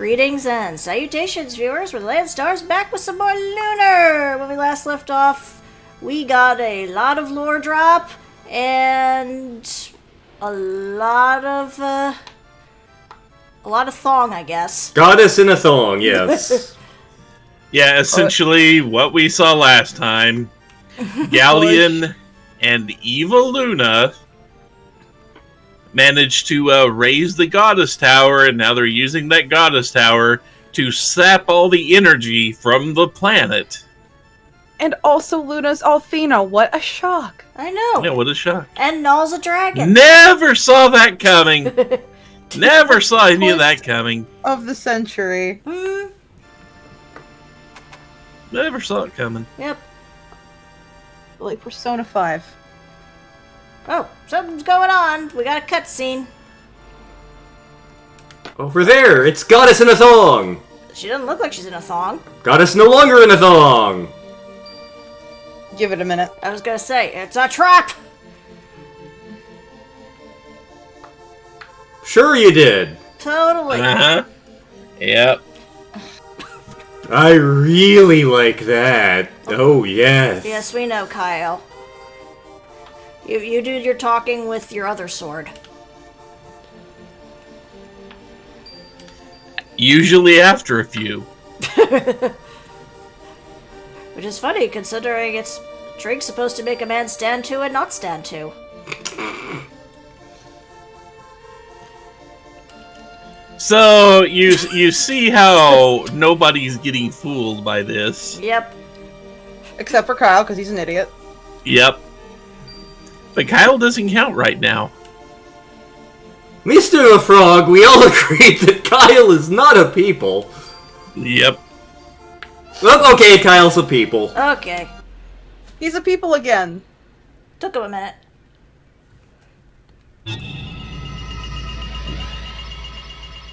Greetings and salutations, viewers. We're the Land Stars back with some more Lunar. When we last left off, we got a lot of lore drop and a lot of thong, I guess. Goddess in a thong, yes. Yeah, essentially what we saw last time. Galleon and Evil Luna managed to raise the Goddess Tower, and now they're using that Goddess Tower to sap all the energy from the planet. And also Luna's Althena. What a shock. I know. Yeah, what a shock. And Null's a dragon. Never saw that coming. Never saw any of that coming. Of the century. Never saw it coming. Yep. Like Persona 5. Oh, something's going on. We got a cutscene. Over there, it's Goddess in a thong. She doesn't look like she's in a thong. Goddess no longer in a thong. Give it a minute. I was gonna say, it's a trap! Sure you did. Totally. Uh-huh. Yep. I really like that. Oh, yes. Yes, we know, Kyle. You do your talking with your other sword. Usually after a few. Which is funny, considering it's drink supposed to make a man stand to and not stand to. So, you see how nobody's getting fooled by this. Yep. Except for Kyle, because he's an idiot. Yep. But Kyle doesn't count right now. Mr. the Frog, we all agreed that Kyle is not a people. Yep. Well, okay, Kyle's a people. Okay. He's a people again. Took him a minute.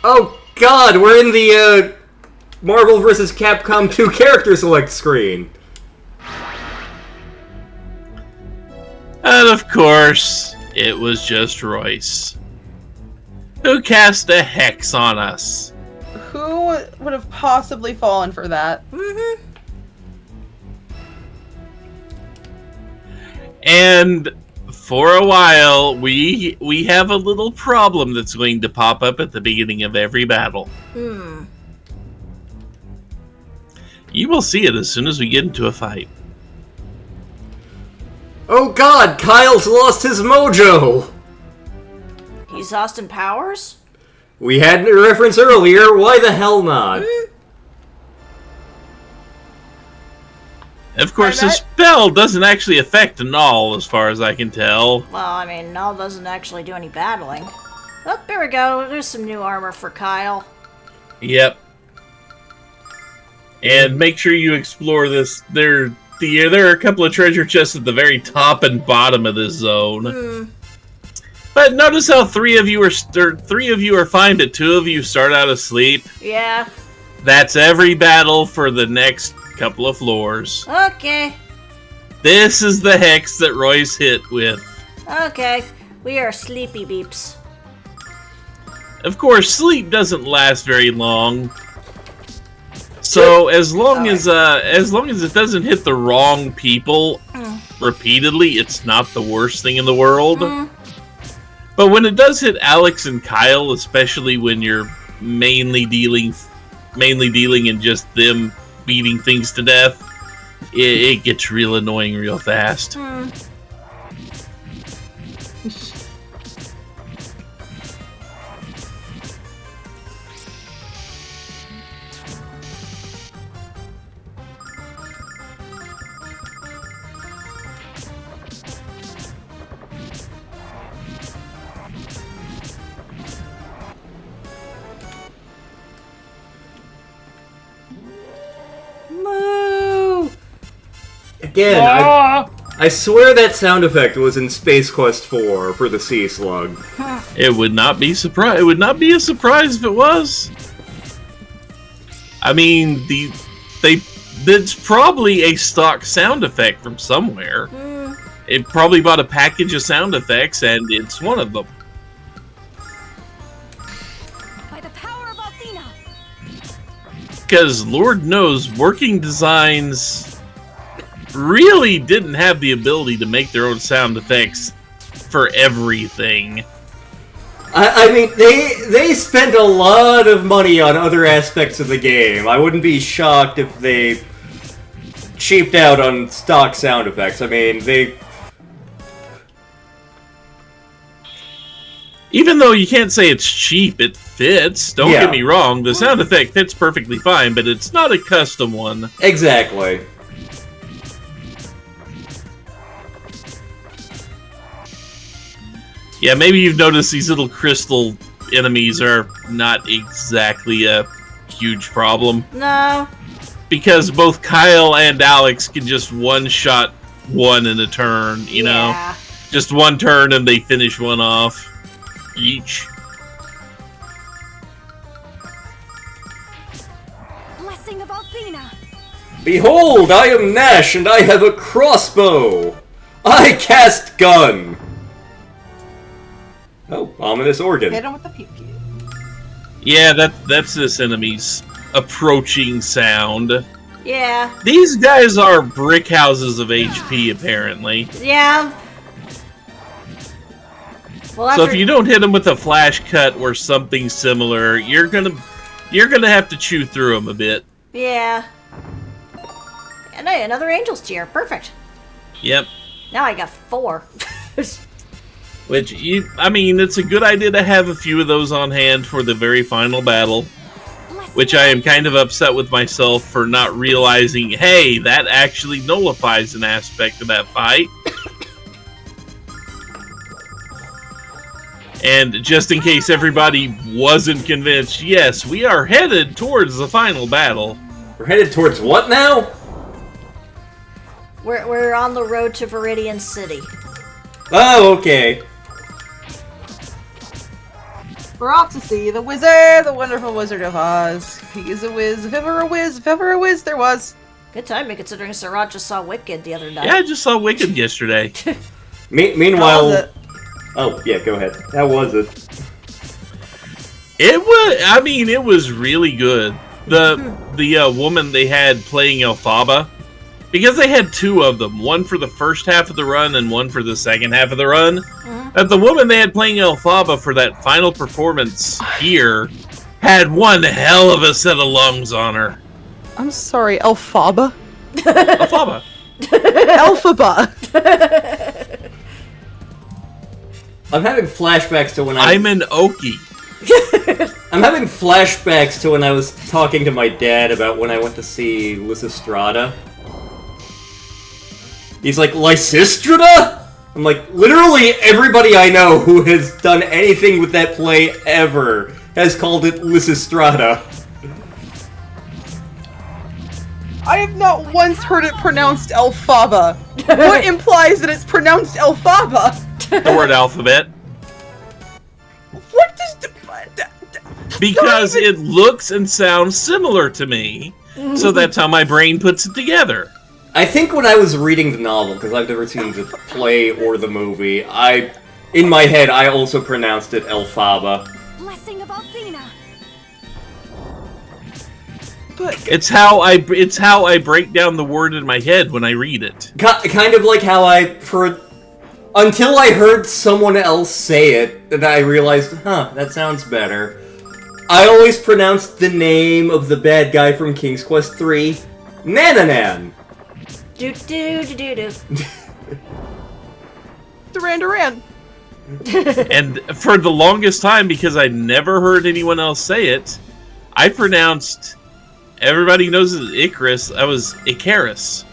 Oh god, we're in the Marvel vs. Capcom 2 character select screen. And of course, it was just ROYCE, who cast a hex on us. Who would have possibly fallen for that? Mm-hmm. And for a while, we have a little problem that's going to pop up at the beginning of every battle. You will see it as soon as we get into a fight. Oh god, Kyle's lost his mojo! He's Austin Powers? We had a reference earlier, why the hell not? Of course, the spell doesn't actually affect Null, as far as I can tell. Well, I mean, Null doesn't actually do any battling. Oh, there we go. There's some new armor for Kyle. Yep. And make sure you explore this. There are a couple of treasure chests at the very top and bottom of this zone. But notice how three of you are fine, but two of you start out asleep. Yeah. That's every battle for the next couple of floors. Okay. This is the hex that ROYCE hit with. Okay. We are sleepy beeps. Of course, sleep doesn't last very long. So as long as it doesn't hit the wrong people repeatedly, it's not the worst thing in the world. But when it does hit Alex and Kyle, especially when you're mainly dealing in just them beating things to death, it gets real annoying real fast. Moo! Again, I swear that sound effect was in Space Quest 4 for the Sea Slug. It would not be surprised. It would not be a surprise if it was. I mean, it's probably a stock sound effect from somewhere. It probably bought a package of sound effects, and it's one of them. By the power of Althena, Because Lord knows, working designs really didn't have the ability to make their own sound effects for everything. I mean, they spent a lot of money on other aspects of the game. I wouldn't be shocked if they cheaped out on stock sound effects. I mean, they... Even though you can't say it's cheap, it fits. Don't get me wrong, the sound effect fits perfectly fine, but it's not a custom one. Exactly. Yeah, maybe you've noticed these little crystal enemies are not exactly a huge problem. No. Because both Kyle and Alex can just one-shot one in a turn, you know? Just one turn and they finish one off. Each. Blessing of Althena. Behold, I am Nash, and I have a crossbow! I cast gun! Oh, ominous organ. Hit him with the pew-pew. Yeah, that's this enemy's approaching sound. Yeah. These guys are brick houses of HP, apparently. Yeah. Well, So if you don't hit them with a flash cut or something similar, you're gonna have to chew through them a bit. Yeah. And hey, another Angel's Tear. Perfect. Yep. Now I got 4. Which, I mean, it's a good idea to have a few of those on hand for the very final battle. Which I am kind of upset with myself for not realizing, hey, that actually nullifies an aspect of that fight. And just in case everybody wasn't convinced, yes, we are headed towards the final battle. We're headed towards what now? We're on the road to Viridian City. Oh, okay. We're off to see the wizard, the wonderful Wizard of Oz. He is a whiz, if ever a whiz there was. Good timing, considering Siraj just saw Wicked the other night. Yeah, I just saw Wicked yesterday. Meanwhile... How was it? Oh, yeah, go ahead. How was it? It was, I mean, it was really good. The woman they had playing Elphaba, because they had 2 of them, one for the first half of the run and one for the second half of the run. The woman they had playing Elphaba for that final performance here had one hell of a set of lungs on her. I'm sorry, Elphaba? Elphaba. Elphaba. I'm having flashbacks to when I'm an Okie. I'm having flashbacks to when I was talking to my dad about when I went to see Lysistrata. He's like, Lysistrata? I'm like, literally everybody I know who has done anything with that play ever has called it Lysistrata. I have not once heard it pronounced Elphaba. What implies that it's pronounced Elphaba? The word alphabet. What does the... Because it looks and sounds similar to me. So that's how my brain puts it together. I think when I was reading the novel, because I've never seen the play or the movie, in my head, I also pronounced it Elphaba. Blessing of Althena. But It's how I break down the word in my head when I read it. Kind of like how until I heard someone else say it, and I realized, that sounds better. I always pronounced the name of the bad guy from King's Quest III, Nananan. Do. Duran. And for the longest time, because I never heard anyone else say it, I pronounced, everybody knows it as Icarus, I was Icarus.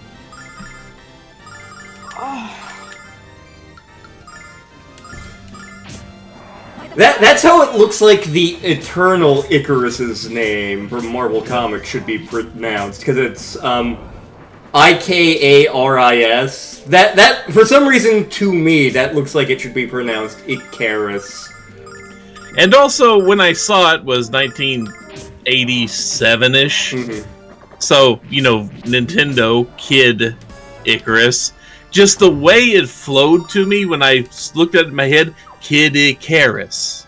That's how it looks like the Eternal Icarus's name from Marvel Comics should be pronounced, because it's Ikaris. That for some reason to me that looks like it should be pronounced Icarus. And also, when I saw it was 1987-ish. So, Nintendo Kid Icarus. Just the way it flowed to me when I looked at it in my head, Kid Icarus.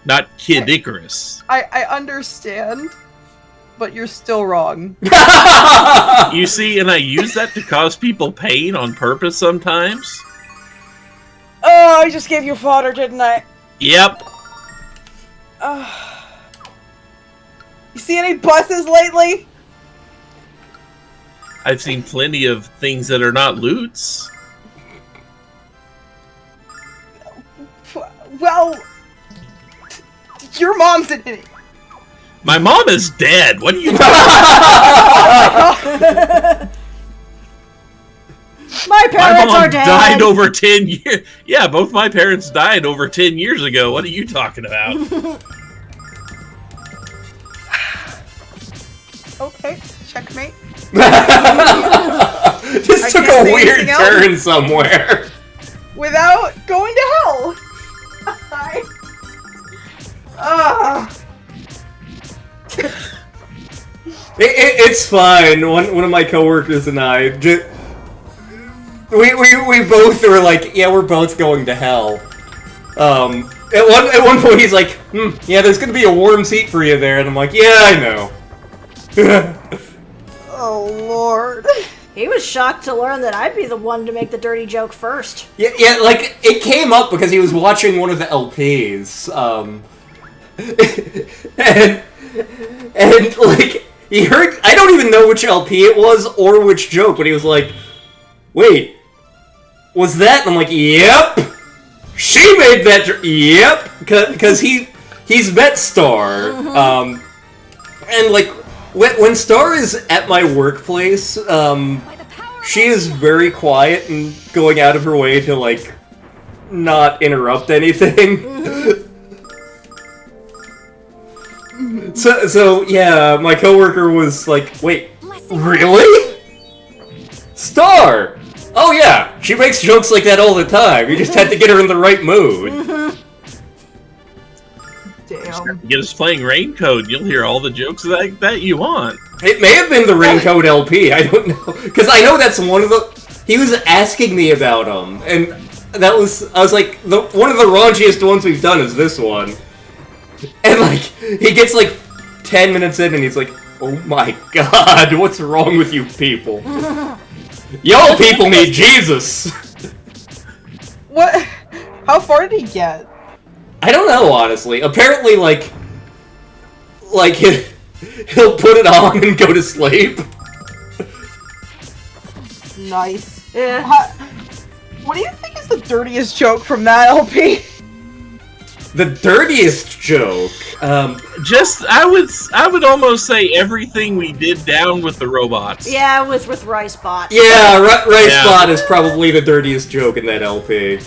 not Kid Icarus. I understand, but you're still wrong. You see, and I use that to cause people pain on purpose sometimes. Oh, I just gave you fodder, didn't I? Yep. You see any buses lately? I've seen plenty of things that are not loots. Well, your mom's an idiot. My mom is dead. What are you talking about? My My parents mom are dead. died over 10 years. Yeah, both my parents died over 10 years ago. What are you talking about? Okay, checkmate. This took can't a say weird anything turn else. somewhere. Without going to hell. It's fine. One of my coworkers and I, we both were like, yeah, we're both going to hell. At one point he's like, yeah, there's gonna be a warm seat for you there, and I'm like, yeah, I know. Oh, Lord. He was shocked to learn that I'd be the one to make the dirty joke first. Yeah, like, it came up because he was watching one of the LPs, and like, he heard, I don't even know which LP it was, or which joke, but he was like, wait, was that? And I'm like, yep! She made that yep! Because he's met Star, and like, when Star is at my workplace, she is very quiet and going out of her way to, like, not interrupt anything. So yeah, my coworker was like, wait, really? Star! Oh yeah, she makes jokes like that all the time. You just had to get her in the right mood. Damn. Get us playing Raincoat. You'll hear all the jokes that you want. It may have been the Raincoat LP, I don't know. Because I know that's one of the... He was asking me about them, and that was... I was like, one of the raunchiest ones we've done is this one. And like, he gets like 10 minutes in and he's like, oh my god, what's wrong with you people? Y'all people need Jesus! What? How far did he get? I don't know, honestly. Apparently, like he'll put it on and go to sleep. Nice. Yeah. What do you think is the dirtiest joke from that LP? The dirtiest joke. I would almost say everything we did down with the robots. Yeah, with ROYCE. Yeah, ROYCE is probably the dirtiest joke in that LP.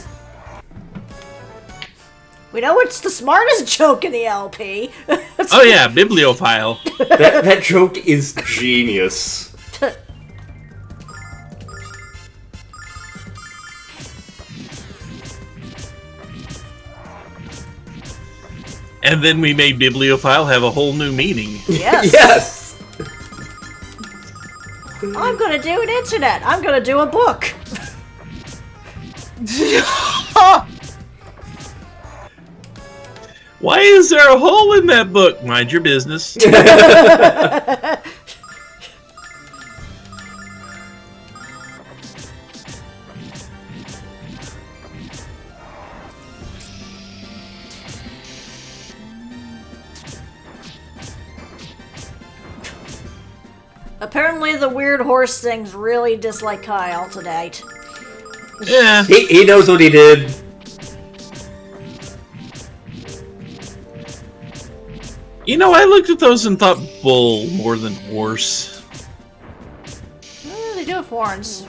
We know it's the smartest joke in the LP. Oh yeah, bibliophile. That joke is genius. And then we made bibliophile have a whole new meaning. Yes. Yes! I'm gonna do an internet. I'm gonna do a book. Why is there a hole in that book? Mind your business. Apparently the weird horse things really dislike Kyle tonight. Yeah. He knows what he did. You know, I looked at those and thought bull more than horse. They do have horns.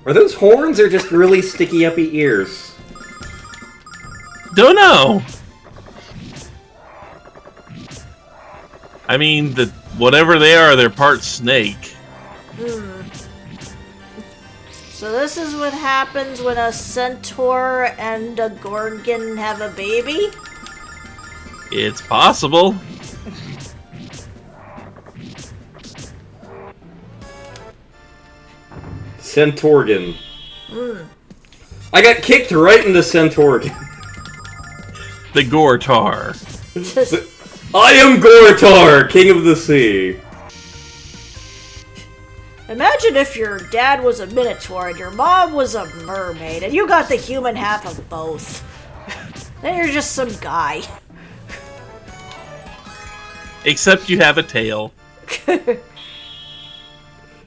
Are those horns or just really sticky uppy ears? Don't know. I mean, whatever they are, they're part snake. So this is what happens when a centaur and a gorgon have a baby? It's possible. Centaurgan. I got kicked right into Centaurgan. The Gortar. I am Gortar, king of the sea. Imagine if your dad was a minotaur and your mom was a mermaid, and you got the human half of both. Then you're just some guy. Except you have a tail.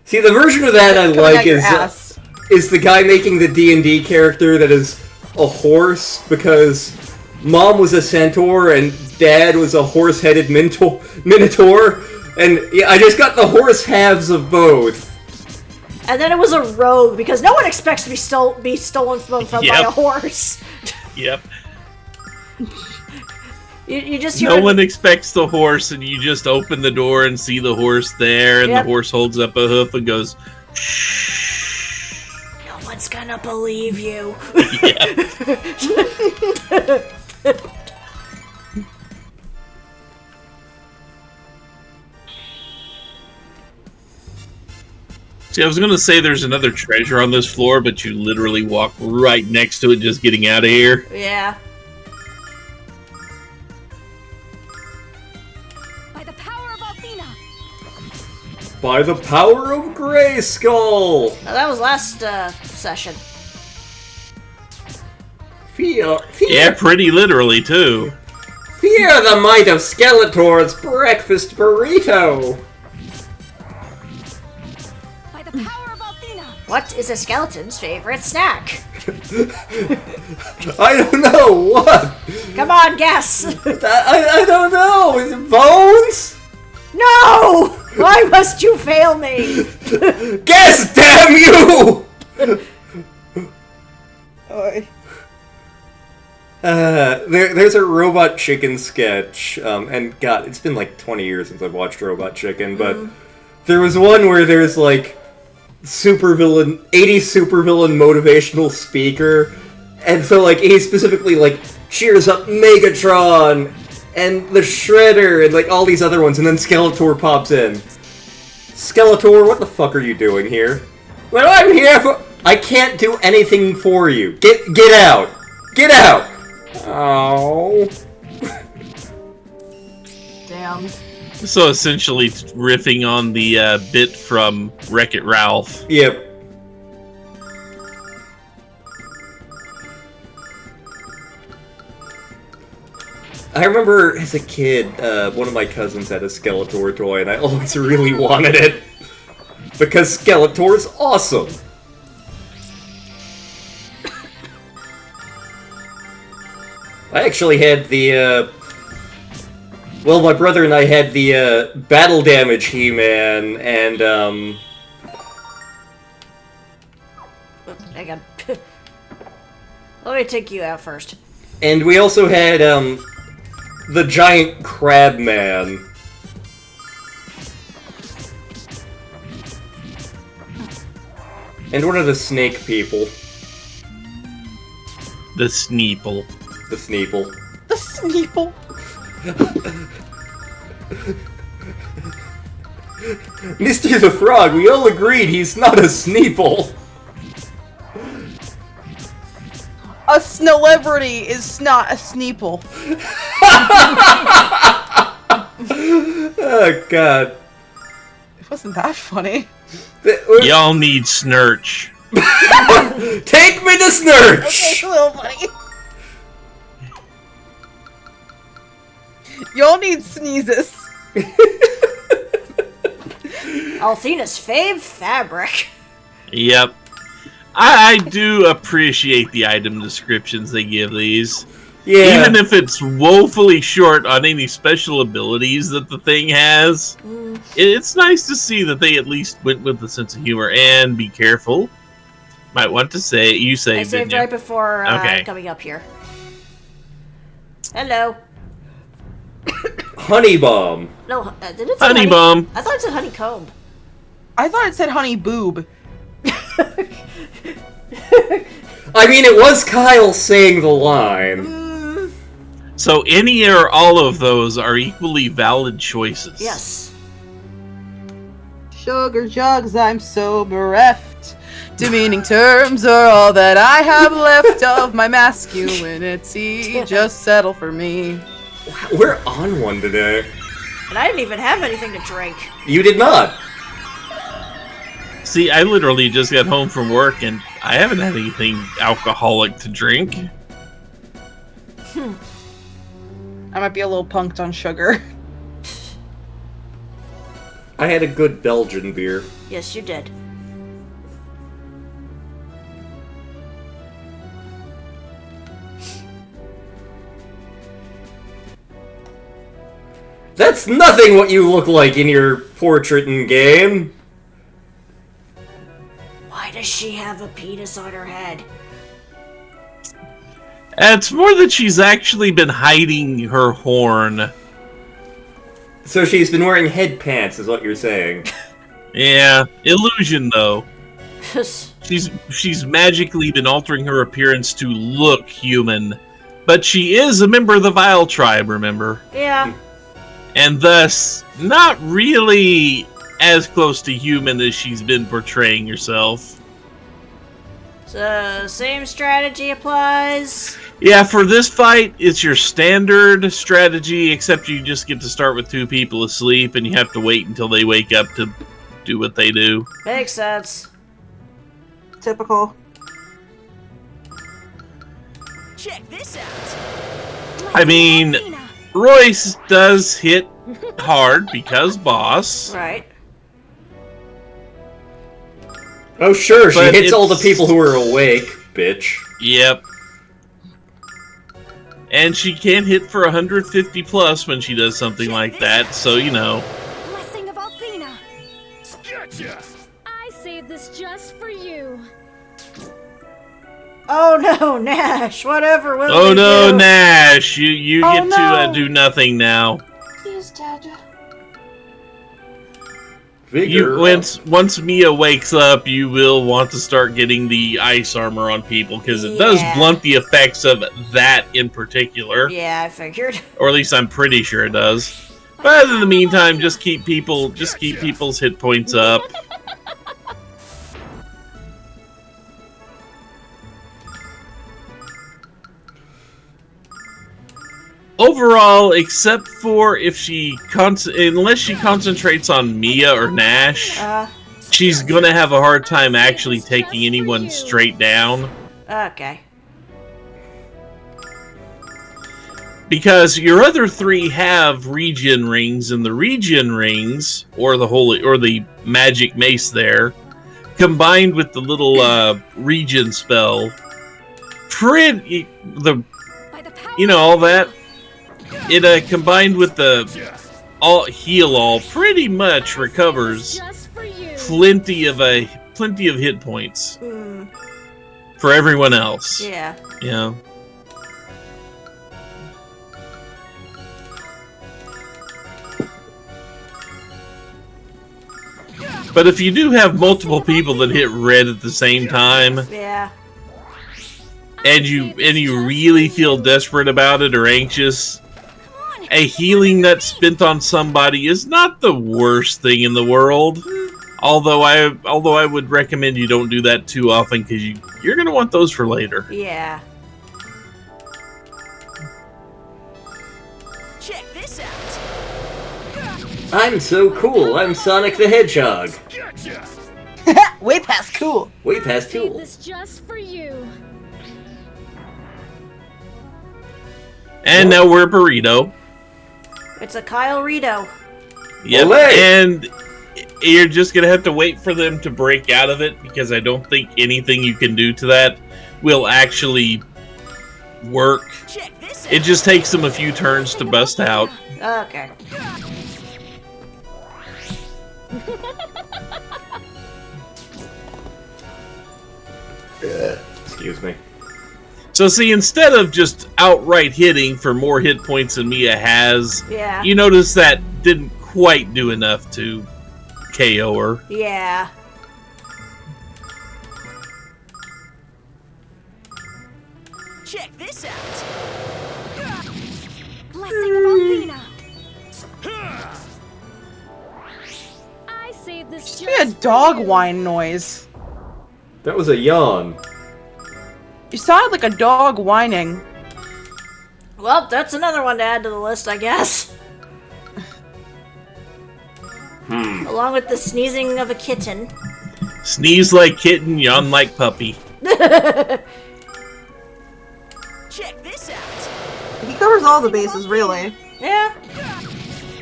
See, the version of that I like is the guy making the D&D character that is a horse, because mom was a centaur and dad was a horse-headed minotaur, and yeah, I just got the horse halves of both. And then it was a rogue, because no one expects to be stolen from by a horse. Yep. You just hear no one expects the horse, and you just open the door and see the horse there, and the horse holds up a hoof and goes, shh. No one's gonna believe you. See, I was gonna say there's another treasure on this floor, but you literally walk right next to it just getting out of here. Yeah. By the power of Grayskull! Now, that was last session. Fear. Yeah, pretty literally, too. Fear the might of Skeletor's breakfast burrito! By the power of Athena. What is a skeleton's favorite snack? I don't know, what? Come on, guess! I don't know, is it bones? No! Why must you fail me? Guess, damn you! There's a Robot Chicken sketch, and God, it's been like 20 years since I've watched Robot Chicken, but there was one where there's like 80s supervillain motivational speaker, and so like he specifically like cheers up Megatron and the Shredder and like all these other ones, and then Skeletor pops in. Skeletor, what the fuck are you doing here? Well, I'm here for— I can't do anything for you. Get out! Get out! Oh. Damn. So essentially riffing on the bit from Wreck-It Ralph. Yep. I remember as a kid, one of my cousins had a Skeletor toy, and I always really wanted it. Because Skeletor's awesome! I actually had the, well, my brother and I had the, Battle Damage He-Man, and, Hang on. Let me take you out first. And we also had, the Giant Crab Man. And one of the Snake People. The Sneeple. The Sneeple. The Sneeple. Mr. the Frog, we all agreed he's not a Sneeple. A celebrity is not a Sneeple. Oh, God. It wasn't that funny. Y'all need Snurch. Take me to Snurch! Okay, it's a little funny. Y'all need sneezes. Althena's fave fabric. Yep. I do appreciate the item descriptions they give these. Yeah. Even if it's woefully short on any special abilities that the thing has, it's nice to see that they at least went with a sense of humor. And be careful. Might want to say, you saved, I saved right before coming up here. Hello. Honey Bomb. No, did it say Honey Bomb. I thought it said honeycomb. I thought it said honey boob. I mean, it was Kyle saying the line. So any or all of those are equally valid choices. Yes. Sugar jugs, I'm so bereft. Demeaning terms are all that I have left of my masculinity. Just settle for me. We're on one today. And I didn't even have anything to drink. You did not. See, I literally just got home from work and I haven't had anything alcoholic to drink. I might be a little punked on sugar. I had a good Belgian beer. Yes, you did. That's nothing what you look like in your portrait in game. Why does she have a penis on her head? It's more that she's actually been hiding her horn. So she's been wearing head pants, is what you're saying. Yeah, illusion though. She's magically been altering her appearance to look human. But she is a member of the Vile tribe, remember? Yeah. And thus, not really as close to human as she's been portraying herself. So, same strategy applies. Yeah, for this fight, it's your standard strategy, except you just get to start with 2 people asleep, and you have to wait until they wake up to do what they do. Makes sense. Typical. Check this out. I mean, Royce does hit hard because boss. Right. Oh sure, she But hits all the it's- people who are awake, bitch. Yep. And she can hit for 150 plus when she does something like that, so you know. Blessing of Athena. Gotcha! I saved this just for you. Oh no, Nash! Whatever will Oh we no, do? Nash! You Oh, get to no. do nothing now. He's dead. Vigor. Once Mia wakes up, you will want to start getting the ice armor on people because it does Yeah. blunt the effects of that in particular, Yeah, I figured. or at least I'm pretty sure it does. But in the meantime, just keep people's hit points up. Overall, except for if unless she concentrates on Mia or Nash, she's gonna have a hard time actually taking anyone straight down. Okay. Because your other 3 have regen rings, and the regen rings, or the magic mace there, combined with the little regen spell, By the power all that, it combined with the heal all, pretty much recovers just for you. plenty of hit points for everyone else. Yeah. Yeah. But if you do have multiple people that hit red at the same time, Yeah. and you really feel desperate about it or anxious, Come on. a healing that's spent on somebody is not the worst thing in the world. Although I would recommend you don't do that too often because you're gonna want those for later. Yeah. Check this out. I'm so cool, I'm Sonic the Hedgehog. Gotcha! Way past cool. Way past Saved cool. this just for you. And now we're a burrito. It's a Kyle Rito. Yep. Olay! And you're just gonna have to wait for them to break out of it because I don't think anything you can do to that will actually work. Check this out. It just takes them a few turns to bust out. Okay. Excuse me. So see, instead of just outright hitting for more hit points than Mia has, Yeah. you notice that didn't quite do enough to KO her. Yeah. Check this out. Blessing of Athena. I saved this Should be a just for dog you. whine noise. That was a yawn. You sounded like a dog whining. Well, that's another one to add to the list, I guess. Along with the sneezing of a kitten. Sneeze like kitten, yawn like puppy. Check this out. He covers all the bases, really. Yeah.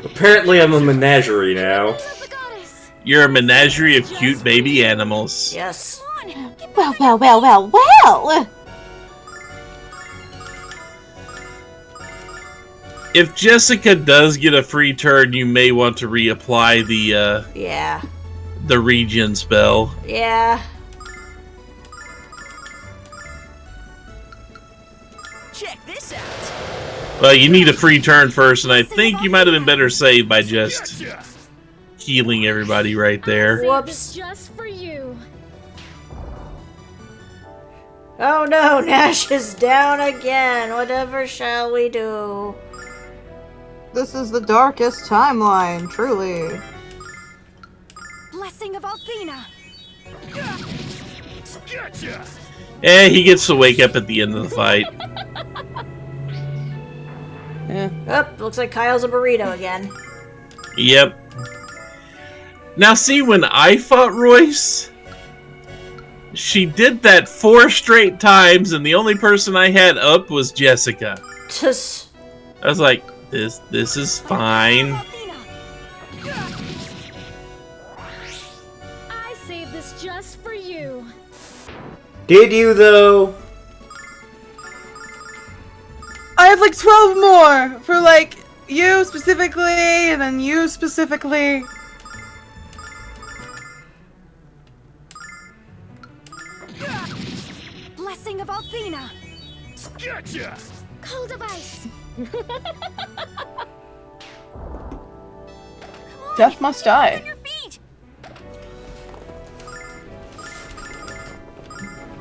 Apparently I'm a menagerie now. Of the goddess. You're a menagerie of cute baby animals. Yes. Come on, get Well, well, well, well, well! If Jessica does get a free turn, you may want to reapply Yeah. the regen spell. Yeah. check this out. Well, you need a free turn first, and I think you might have been better saved by just Gotcha! healing everybody right there. Whoops. Just for you. Oh no, Nash is down again. Whatever shall we do? This is the darkest timeline, truly. Blessing of Athena. Gotcha! He gets to wake up at the end of the fight. Yeah. Oh, looks like Kyle's a burrito again. Yep. Now see, when I fought Royce, she did that 4 straight times, and the only person I had up was Jessica. Just I was like, this is fine. Athena. I saved this just for you. Did you, though? I have like 12 more for like you specifically, and then you specifically. Blessing of Athena. Gotcha! Cold of ice. Death must die. On your feet.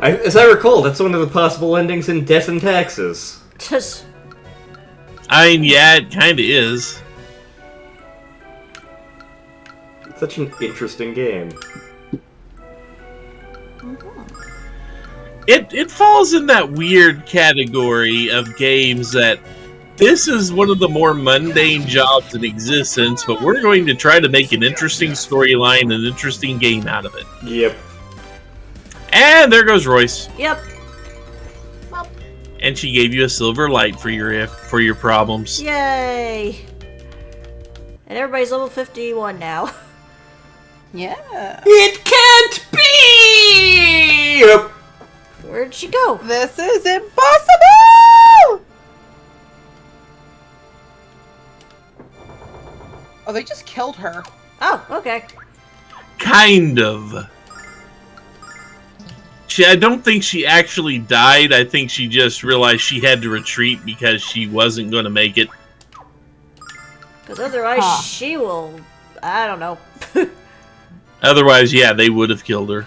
As I recall, that's one of the possible endings in Death and Taxes. just I mean, yeah, it kind of is. Such an interesting game. It falls in that weird category of games that this is one of the more mundane jobs in existence, but we're going to try to make an interesting storyline, an interesting game out of it. Yep. And there goes Royce. yep. And she gave you a silver light for your problems. Yay. And everybody's level 51 now. Yeah. It can't be! Yep. Where'd she go? This is impossible! Oh, they just killed her. Oh, okay. Kind of. I don't think she actually died. I think she just realized she had to retreat because she wasn't going to make it. Because otherwise Huh. she will... I don't know. Otherwise, yeah, they would have killed her.